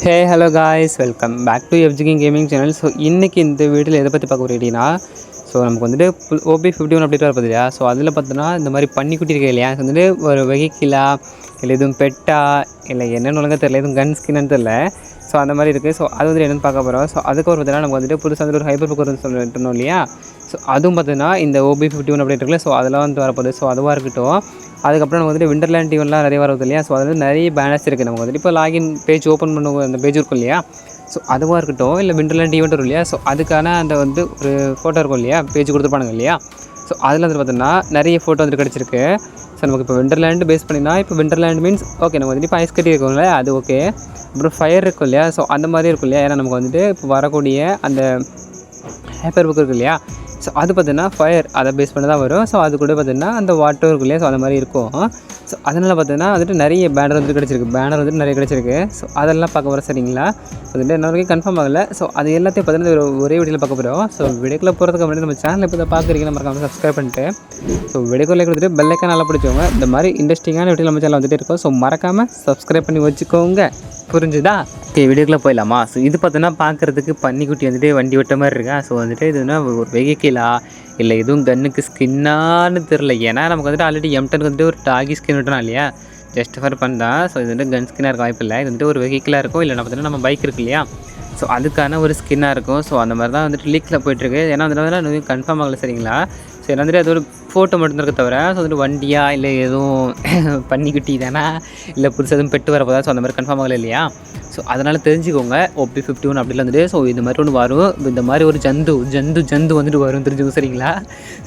Hey hello guys, welcome back to FGKing gaming channel. So இன்றைக்கி இந்த வீடியோவில் எதை பற்றி பார்க்க போகிறீங்கன்னா, ஸோ நமக்கு வந்துட்டு OP51 அப்டேட் வரப்போது இல்லையா. ஸோ அதில் பார்த்தோன்னா இந்த மாதிரி பன்னிக்குட்டி இருக்கு இல்லையா, அது வந்துட்டு ஒரு வெஹிக்கிளா இல்லை எதுவும் பெட்டா இல்லை என்னென்னு ஒழுங்காக தெரியல, எதுவும் கன் ஸ்கின்னு தெரியல. ஸோ அந்த மாதிரி இருக்குது. ஸோ அது வந்து என்னென்னு பார்க்க போகிறோம். ஸோ அதுக்கப்புறம் பார்த்தீங்கன்னா நமக்கு வந்துட்டு புதுசாக வந்துட்டு ஒரு ஹைப்பர் புக் வரும்னு சொல்லிட்டு இல்லையா. ஸோ அதுவும் பார்த்தீங்கன்னா இந்த OP51 அப்டேட் இருக்குல்ல, ஸோ அதெல்லாம் வந்து வரப்போகுது. ஸோ அதுவாக இருக்கட்டும். அதுக்கப்புறம் நமக்கு வந்துட்டு விண்டர்லேண்ட் ஈவெண்ட்லாம் நிறைய வரது இல்லையா. ஸோ அதில் நிறைய பேனர்ஸ் இருக்குது. நமக்கு வந்துட்டு இப்போ லாகின் பேஜ் ஓப்பன் பண்ணுவோம், அந்த பேஜ் இருக்கும் இல்லையா. ஸோ அதுவாக இருக்கட்டும், இல்லை விண்டர்லேண்ட் ஈவெண்ட் வரும் இல்லையா. ஸோ அதுக்கான அந்த வந்து ஒரு ஃபோட்டோ இருக்கும் இல்லையா, பேஜ் கொடுத்துருப்பானுங்க இல்லையா. ஸோ அதில் வந்து பார்த்தோன்னா நிறைய ஃபோட்டோ வந்து கிடச்சிருக்கு. ஸோ நமக்கு இப்போ விண்டர்லேண்டு பேஸ் பண்ணினா, இப்போ விண்டர்லேண்ட் மீன்ஸ் ஓகே, நம்ம வந்துட்டு இப்போ ஐஸ் கட்டி இருக்கும்ல, அது ஓகே. அப்புறம் ஃபயர் இருக்கும் இல்லையா. ஸோ அந்த மாதிரி இருக்கும் இல்லையா. ஏன்னா நமக்கு வந்துட்டு இப்போ வரக்கூடிய அந்த ஹைப்பர் புக் இருக்குது இல்லையா. ஸோ அது பார்த்தீங்கன்னா ஃபயர் அதை பேஸ் பண்ணி தான் வரும். ஸோ அது கூட பார்த்தீங்கன்னா அந்த வாட்டர் இருக்கும் இல்லையா. ஸோ அந்த மாதிரி இருக்கும். ஸோ அதனால் பார்த்தீங்கன்னா வந்துட்டு நிறைய பேனர் வந்துட்டு கிடச்சிருக்கு. பேனர் வந்துட்டு நிறைய கிடச்சிருக்கு. ஸோ அதெல்லாம் பார்க்க போகிறோம் சரிங்களா. வந்துட்டு என்ன வரைக்கும் கன்ஃபார்ம் ஆகலை. ஸோ அது எல்லாத்தையும் பார்த்தீங்கன்னா ஒரே வீடியோவில் பார்க்க போகிறோம். ஸோ வீடியோக்குள்ளே போகிறதுக்கு முன்னாடி நம்ம சேனல் இப்போ தான் பார்க்குறீங்கன்னா மறக்காம சப்ஸ்கிரைப் பண்ணிட்டு, ஸோ வீடியோக்குள்ளே கொடுத்துட்டு பெல்லைக்கான நல்லா பிடிச்சவங்க இந்த மாதிரி இன்ட்ரெஸ்டிங்கான வீடியோ நம்ம சேனல் வந்துட்டு இருக்கோம். ஸோ மறக்காமல் சப்ஸ்கிரைப் பண்ணி வச்சுக்கோங்க. புரிஞ்சுதா? ஓகே, வீடியோக்குள்ளே போயிடலாமா. ஸோ இது பார்த்தோன்னா பார்க்குறதுக்கு பன்னிக்குட்டி வந்துட்டு வண்டி விட்ட மாதிரி இருக்கா. ஸோ வந்துட்டு இதுனா ஒரு வெஹிக்கிளா இல்லை எதுவும் கன்னுக்கு ஸ்கின்னான்னு தெரில. ஏன்னா நமக்கு வந்துட்டு ஆல்ரெடி M10 வந்துட்டு ஒரு டாகி ஸ்கின் விட்டோம் இல்லையா, ஜஸ்ட் ஃபார் பண்ணா. ஸோ இது வந்துட்டு கன் ஸ்கின்னாக இருக்க வாய்ப்பு இல்லை. இது வந்துட்டு ஒரு வெஹிக்கிளாக இருக்கும். இல்லை பார்த்தீங்கன்னா நம்ம பைக் இருக்கு இல்லையா, ஸோ அதுக்கான ஒரு ஸ்கின்னாக இருக்கும். ஸோ அந்த மாதிரி தான் வந்துட்டு லீக்கில் போயிட்டுருக்கு. ஏன்னா அதனால இன்னும் கன்ஃபார்ம் ஆகலை சரிங்களா. ஸோ என்ன வந்துட்டு அது ஒரு ஃபோட்டோ மட்டும் இருக்க தவிர, ஸோ வந்துட்டு வண்டியா இல்லை எதுவும் பன்னிக்குட்டி தானே, இல்லை புதுசாக எதுவும் பெட்டு வரப்போதா. ஸோ அந்த மாதிரி கன்ஃபார்ம் ஆகலை இல்லையா. ஸோ அதனால் தெரிஞ்சுக்கோங்க OP51 அப்படிலாம் வந்துட்டு. ஸோ இது மாதிரி ஒன்று வரும். இந்த மாதிரி ஒரு ஜந்து வந்துட்டு வரும், தெரிஞ்சுக்கோ சரிங்களா.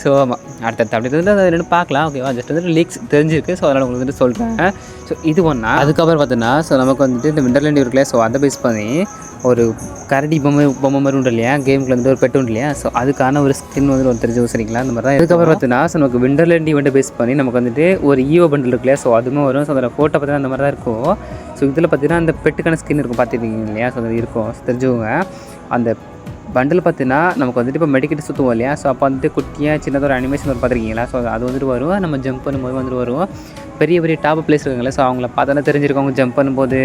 ஸோ ஆமாம், அடுத்தடுத்து அப்படி வந்து அதை என்னென்னு பார்க்கலாம். ஓகேவா, ஜஸ்ட் வந்துட்டு லீக்ஸ் தெரிஞ்சிருக்கு. ஸோ அதனால் உங்களுக்கு வந்துட்டு சொல்கிறேன். ஸோ இது ஒன்றா. அதுக்கப்புறம் பார்த்தோன்னா ஸோ நமக்கு வந்துட்டு இந்த விண்டர்லேண்ட் இருக்குல்லையா. ஸோ அதை பேஸ் பண்ணி ஒரு கரடி பொம்மை மாதிரி உண்டு இல்லையா, கேமுக்கு வந்துட்டு ஒரு பெட்டு உண்டு இல்லையா. ஸோ அதுக்கான ஒரு ஸ்கின் வந்து ஒரு தெரிஞ்சு சரிங்களா. அந்த மாதிரி தான். இதுக்கப்புறம் பார்த்தீங்கன்னா ஸோ நமக்கு விண்டர்லேண்ட் ஈவெண்ட்டை பேஸ் பண்ணி நமக்கு வந்துட்டு ஒரு ஈவோ பண்டில் இருக்கு இல்லையா. ஸோ அதுவும் வரும். ஸோ அதில் ஃபோட்டோ பார்த்தீங்கன்னா அந்த மாதிரி தான் இருக்கும். ஸோ இதில் பார்த்தீங்கன்னா அந்த பெட்டுக்கான ஸ்கின் இருக்கும், பார்த்துருக்கீங்க இல்லையா. ஸோ அது இருக்கும். ஸோ தெரிஞ்சுக்கோங்க. அந்த பண்டில் பார்த்தீங்கன்னா நமக்கு வந்துட்டு இப்போ மெடிக்கெட் சுற்றுவோம் இல்லையா. ஸோ அப்போ வந்துட்டு குட்டியாக சின்னதாக ஒரு அனிமேஷன் ஒரு பார்த்துருக்கீங்களா. ஸோ அது வந்துட்டு வரும். நம்ம ஜம்ப் பண்ணும்போது வந்துட்டு வரும். பெரிய பெரிய டாப் பிளேஸ் இருக்குங்களா. ஸோ அவங்கள பார்த்தாலும் தெரிஞ்சிருக்கவங்க ஜம்ப் பண்ணும்போது,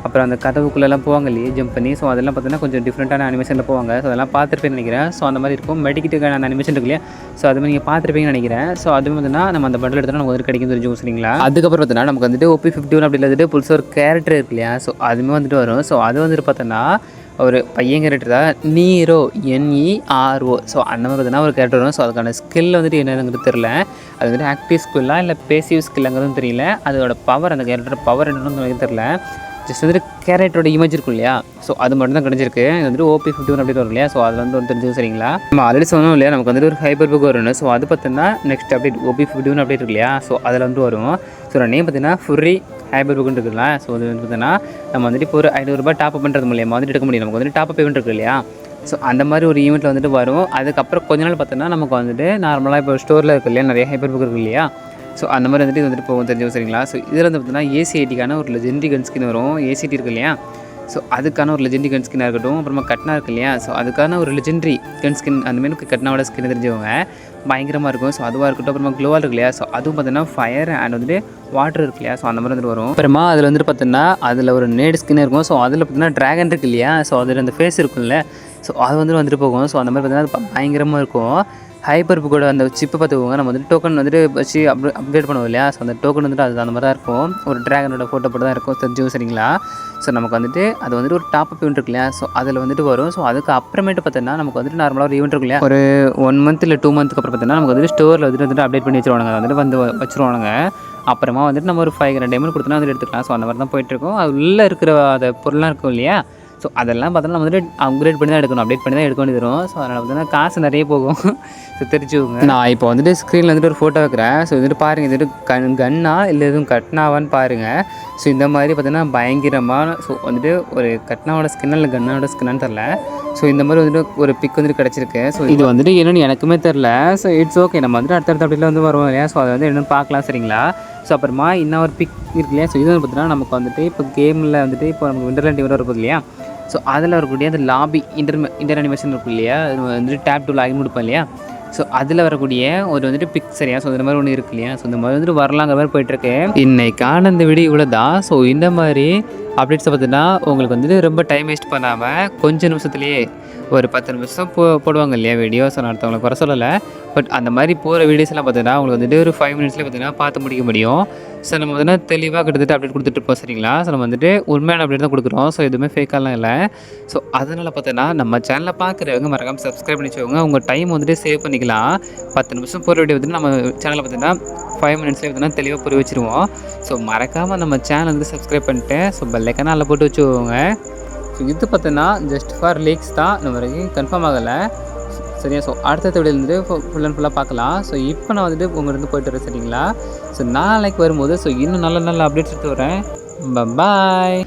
அப்புறம் அந்த கதவுக்குள்ளெல்லாம் போவாங்க இல்லையா ஜம்ப் பண்ணி. ஸோ அதெல்லாம் பார்த்தீங்கன்னா கொஞ்சம் டிஃப்ரெண்ட்டான அனிமேஷனில் போவாங்க. ஸோ அதெல்லாம் பார்த்துருப்பேன்னு நினைக்கிறேன். ஸோ அந்த மாதிரி இருக்கும். மெடிக்கெட்டுக்கான அந்த அனிமேஷன் இருக்கு இல்லையா. ஸோ அதுமாதிரி நீங்கள் பார்த்துருப்பீங்கன்னு நினைக்கிறேன். ஸோ அதுவும் பார்த்தீங்கன்னா நம்ம அந்த பண்டில் எடுத்தால் நமக்கு வந்துட்டு கிடைக்கும், தெரிஞ்சு சரிங்களா. அதுக்கப்புறம் பார்த்தீங்கன்னா நமக்கு வந்துட்டு OP51 அப்படி வந்துட்டு புதுசாக ஒரு கேரக்டர் இருக்கு இல்லையா. ஸோ அதுவுமே வந்துட்டு வரும். ஸோ அது வந்துட்டு பார்த்தோன்னா ஒரு பையன் கேரக்டர் தான், நீரோ NERO. ஸோ அந்த மாதிரி பார்த்தீங்கன்னா ஒரு கேரக்டர் வரும். ஸோ அதுக்கான ஸ்கில் வந்துட்டு என்னங்கிறது தெரில. அது வந்துட்டு ஆக்டிவ் ஸ்கில்லாக இல்லை பேசிவ் ஸ்கில்லுங்கிறதும் தெரியல. அதோட பவர், அந்த கேரக்டர் பவர் என்னன்னு தெரில. ஜஸ்ட் வந்துட்டு கேரக்டரோட இமேஜ் இருக்கும் இல்லையா. ஸோ அது மட்டும் தான் கிடச்சிருக்கு. இது வந்துட்டு OP51 அப்படி வரும் இல்லையா. ஸோ அதில் வந்து ஒரு தெரிஞ்சது சரிங்களா. நம்ம ஆல்ரெடி சொன்னோம் இல்லையா, நமக்கு வந்துட்டு ஒரு ஹைப்பர் புக் வரும். ஸோ அது பார்த்தீங்கன்னா நெக்ஸ்ட் அப்டேட் OP51 அப்டேட் இருக்கு இல்லையா. ஸோ அதில் வந்து வரும். ஸோ நான் நேம் பார்த்தீங்கன்னா ஃபுரி ஹைப்பர் புக்குன்னு இருக்குல்ல. ஸோ அது வந்து பார்த்தீங்கன்னா நம்ம வந்துட்டு இப்போ ஒரு ₹500 டாப் பண்ணுறது மூலியமாக வந்துட்டு எடுக்க முடியும். நமக்கு வந்துட்டு டாப் ஈவெண்ட் இருக்குது இல்லையா. ஸோ அந்த மாதிரி ஒரு ஈவெண்ட்டில் வந்துட்டு வரும். அதுக்கப்புறம் கொஞ்ச நாள் பார்த்தோன்னா நமக்கு வந்துட்டு நார்மலாக இப்போ ஸ்டோரில் இருக்குது இல்லையா, நிறைய ஹைப்பர் புக் இருக்குது இல்லையா. ஸோ அந்த மாதிரி வந்துட்டு இது வந்துட்டு போகும், தெரிஞ்சு சரிங்களா. ஸோ இதில் வந்து பார்த்தீங்கன்னா AC80க்கான ஒரு லெஜெண்டரி கன் ஸ்கின் வரும். AC80 இருக்கு இல்லையா. ஸோ அதுக்கான ஒரு லெஜெண்டரி கன் ஸ்கின்னாக இருக்கட்டும். அப்புறமா கட்னா இருக்கு இல்லையா. ஸோ அதுக்கான ஒரு லெஜெண்டரி கன் ஸ்கின், அந்தமாரி கட்னாவோட ஸ்கின் தெரிஞ்சவங்க பயங்கரமாக இருக்கும். ஸோ அதுவாக இருக்கட்டும். அப்புறமா க்ளோவால் இருக்கு இல்லையா. ஸோ அதுவும் பார்த்தீங்கன்னா ஃபயர் அண்ட் வந்துட்டு வாட்டர் இருக்கு இல்லையா. ஸோ அந்த மாதிரி வந்துட்டு வரும். அப்புறமா அதில் வந்துட்டு பார்த்தீங்கன்னா அதில் ஒரு நேடு ஸ்கின் இருக்கும். ஸோ அதில் பார்த்தீங்கன்னா ட்ராகன் இருக்குது இல்லையா. ஸோ அதில் அந்த ஃபேஸ் இருக்கும்ல. ஸோ அது வந்துட்டு போகும். ஸோ அந்த மாதிரி பார்த்தீங்கன்னா அது பயங்கரமாக இருக்கும். ஹைப்பர் புக்கோட அந்த சிப்பை பார்த்துக்கோங்க. நம்ம வந்துட்டு டோக்கன் வந்துட்டு வச்சு அப்டேட் பண்ணுவோம் இல்லையா. ஸோ அந்த டோக்கன் வந்துட்டு அது அந்த மாதிரி தான் இருக்கும். ஒரு ட்ராகனோட ஃபோட்டோ போட்டு தான் இருக்கும், தெரிஞ்சு சரிங்களா. ஸோ நமக்கு வந்துட்டு அது வந்துட்டு ஒரு டாப் அப் ஈவெண்ட் இருக்கு இல்லையா. ஸோ அதில் வந்துட்டு வரும். ஸோ அதுக்கு அப்புறமேட்டு பார்த்தீங்கன்னா நமக்கு வந்துட்டு நார்மலாக ஒரு ஈவெண்ட் இருக்கு இல்லையா. ஒரு 1 மந்த் இல்லை 2 மந்த்துக்கு அப்புறம் பார்த்தீங்கன்னா நமக்கு வந்துட்டு ஸ்டோரில் வந்துட்டு அப்டேட் பண்ணி வச்சுருவாங்க. அதை வந்துட்டு வச்சுருவானுங்க. அப்புறமா வந்துட்டு நம்ம ஒரு 500 டைமண்ட் கொடுத்தோன்னா வந்துட்டு எடுத்துக்கலாம். ஸோ அந்த மாதிரி தான் போயிட்டுருக்கும். அது உள்ளே இருக்கிற அந்த பொருளாக இருக்கும் இல்லையா. ஸோ அதெல்லாம் பார்த்தோன்னா நம்ம வந்துட்டு அப்கிரேட் பண்ணி தான் எடுக்கணும், அப்டேட் பண்ணி தான் எடுக்க வேண்டியது வரும். ஸோ அதனால் பார்த்தீங்கன்னா காசு நிறைய போகும். ஸோ தெரிஞ்சுக்கோங்க. நான் இப்போ வந்துட்டு ஸ்க்ரீனில் வந்துட்டு ஒரு ஃபோட்டோ வைக்கிறேன். ஸோ வந்துட்டு பாருங்கள், இது வந்துட்டு கன்னா இல்லை எதுவும் கட்னாவான்னு பாருங்கள். ஸோ இந்த மாதிரி பார்த்தீங்கன்னா பயங்கரமான ஸோ வந்துட்டு ஒரு கட்னாவோட ஸ்கின்னா இல்லை கன்னாவோட ஸ்கின்னான்னு தெரில. ஸோ இந்த மாதிரி வந்துட்டு ஒரு பிக் வந்துட்டு கிடச்சிருக்கு. ஸோ இது வந்துட்டு என்னென்னு எனக்குமே தெரில. ஸோ இட்ஸ் ஓகே, நம்ம வந்துட்டு அடுத்தடுத்த அப்படிலாம் வந்து வருவோம் இல்லையா. ஸோ அதை வந்து என்னென்னு பார்க்கலாம் சரிங்களா. ஸோ அப்புறமா இன்னும் ஒரு பிக் இருக்கு இல்லையா. ஸோ இது வந்து பார்த்தீங்கன்னா நமக்கு வந்துட்டு இப்போ கேமில் வந்துட்டு இப்போ நமக்கு விண்டர்லேண்ட் ஈவெண்ட் வரப்போகுது இல்லையா. ஸோ அதில் வரக்கூடிய அந்த லாபி இன்டர் அனிமேஷன் இருக்கும் இல்லையா. அது வந்துட்டு டேப் டூ லாகின் கொடுப்போம் இல்லையா. ஸோ அதில் வரக்கூடிய ஒரு வந்துட்டு பிக் சரியா. ஸோ இந்த மாதிரி ஒன்று இருக்கு இல்லையா. ஸோ இந்த மாதிரி வந்துட்டு வரலாங்கிற மாதிரி போயிட்டுருக்கு. இன்னைக்கான இந்த வீடியோ இவ்வளோ தான். ஸோ இந்த மாதிரி அப்டேட்ஸை பார்த்தீங்கன்னா உங்களுக்கு வந்துட்டு ரொம்ப டைம் வேஸ்ட் பண்ணாமல் கொஞ்சம் நிமிஷத்துலேயே ஒரு 10 நிமிஷம் போடுவாங்க இல்லையா வீடியோ. ஸோ நான் அடுத்தவங்களை குறை சொல்லலை. பட் அந்த மாதிரி போகிற வீடியோஸ்லாம் பார்த்தீங்கன்னா உங்களுக்கு வந்துட்டு ஒரு 5 மினிட்ஸ்லேயே பார்த்தீங்கன்னா பார்த்து முடிக்க முடியும். ஸோ நம்ம பார்த்தீங்கன்னா தெளிவாக கிட்டத்தட்ட அப்டேட் கொடுத்துட்ருப்போம் சரிங்களா. ஸோ நம்ம வந்துட்டு உண்மையான அப்டேட் தான் கொடுக்குறோம். ஸோ எதுவுமே ஃபேக்காலாம் இல்லை. ஸோ அதனால் பார்த்தீங்கன்னா நம்ம சேனலை பார்க்குறவங்க மறக்காமல் சப்ஸ்கிரைப் பண்ணி வச்சுக்கோங்க. உங்கள் டைம் வந்துட்டு சேவ் பண்ணிக்கலாம். 10 நிமிஷம் போகிற வீடியோ வந்துட்டு நம்ம சேனலில் பார்த்தீங்கன்னா 5 மினிட்ஸ்லேயே பார்த்தீங்கன்னா தெளிவாக புரிய வச்சுருவோம். ஸோ மறக்காமல் நம்ம சேனல் வந்து சப்ஸ்கிரைப் பண்ணிட்டு ஸோ பெல் ஐக்கானை அதில் போட்டு வச்சுக்கோங்க. ஸோ இது பார்த்தீங்கன்னா ஜஸ்ட் ஃபார் லீக்ஸ் தான், இன்ன வரைக்கும் கன்ஃபார்ம் ஆகலை சரியா. ஸோ அடுத்த வீடியோலேருந்து ஃபுல் அண்ட் ஃபுல்லாக பார்க்கலாம். ஸோ இப்போ நான் வந்துட்டு உங்கள்கிட்ட போய்ட்டு வரேன் சரிங்களா. ஸோ நாளைக்கு வரும்போது ஸோ இன்னும் நல்ல நல்ல அப்டேட்ஸ் எடுத்து வரேன். பாய்.